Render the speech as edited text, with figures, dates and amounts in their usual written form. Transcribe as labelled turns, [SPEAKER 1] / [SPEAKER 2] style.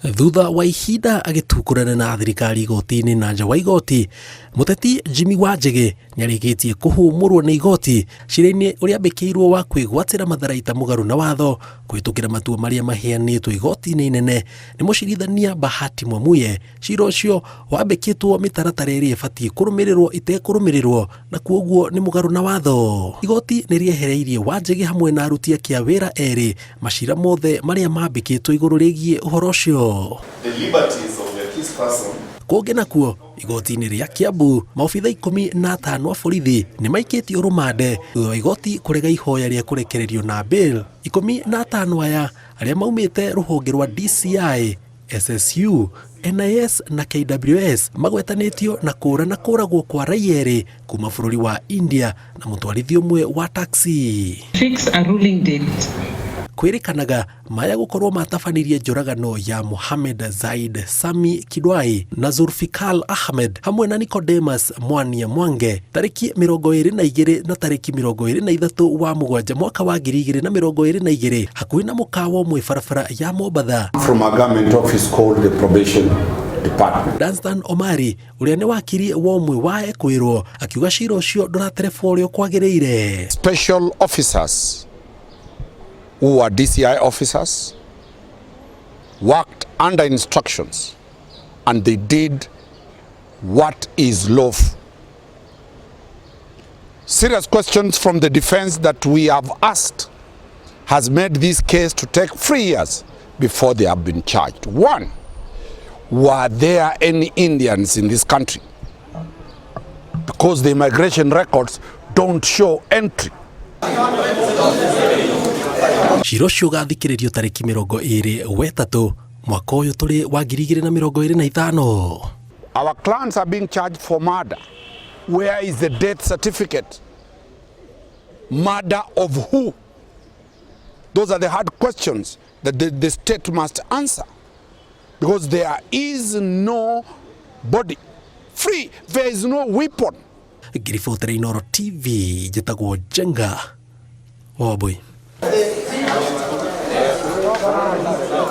[SPEAKER 1] Thutha wa ihinda agĩtungũrana na thirikari igoti-inĩ na nja wa igoti, mũteti Jimmy Wanjigi nĩarĩkĩtie kũhũmũrwo nĩ igoti ciira-inĩ ũrĩa ambĩkĩirwo wa kwĩgwatĩra matharaita mũgarũ na watho kũhĩtũkĩra matua marĩa maheanĩtwo igoti-inĩ inene nĩ mũcirithania Bahati Mwamuye. Ciira ũcio wambĩkĩtwo mĩtaratara ĩrĩa ĩbatiĩ kũrũmĩrĩrwo itekũrũmĩrĩrwo na kuoguo nĩ mũgarũ na watho. Igoti nĩrĩehereirie Wanjigi hamwe na aruti ake a wĩra erĩ macira mothe marĩa mambĩkĩtwo igũrũ rĩgiĩ ũhoro ũcio.
[SPEAKER 2] The liberties of the accused person.
[SPEAKER 1] Kũngĩ nakuo igoti-inĩ rĩa Kiambu maobitha 15 a borithi nĩmaikĩtio rũmande thutha wa igoti kũrega ihoya rĩa kũrekererio na bail. 15 aya arĩa maumĩte rũhonge rwa DCI, SSU, NIS na KWS magwetanĩtio na kũragwo kwa raia erĩ kuma bũrũri wa India na mũtwarithia ũmwe wa taxi.
[SPEAKER 3] Fix a ruling date.
[SPEAKER 1] Kwĩrĩkanaga maya gũkorwo matabanirie njũragano ya Mohamed Zaid Sami Kidwai na Zulfikar Ahmed hamwe na Nicodemus Mwania Mwange tarĩki 22 na tarĩki 23 wa Mũgwanja mwaka wa 2022 hakuhĩ na mũkawa ũmwe barabara ya Mombatha.
[SPEAKER 2] From a government office called the Probation Department.
[SPEAKER 1] Danstan Omari ũrĩa nĩ wakiri wa ũmwe wa ekwĩrwo akiuga ciira ũcio ndũratereba ũrĩa kwagĩrĩire.
[SPEAKER 4] Special officers who are DCI officers worked under instructions and they did what is lawful. Serious questions from the defense that we have asked has made this case to take 3 years before they have been charged. One, were there any Indians in this country? Because the immigration records don't show entry.
[SPEAKER 1] Ciira ũcio ũgathikĩrĩrio tarĩki 23 mwaka ũyũ tũrĩ wa 2025.
[SPEAKER 4] Our clans are being charged for murder. Where is the death certificate? Murder of who? Those are the hard questions that the state must answer. Because there is no body free, there is no weapon.
[SPEAKER 1] Ngiribotera Inooro TV njĩtagwo Jenga Wambui.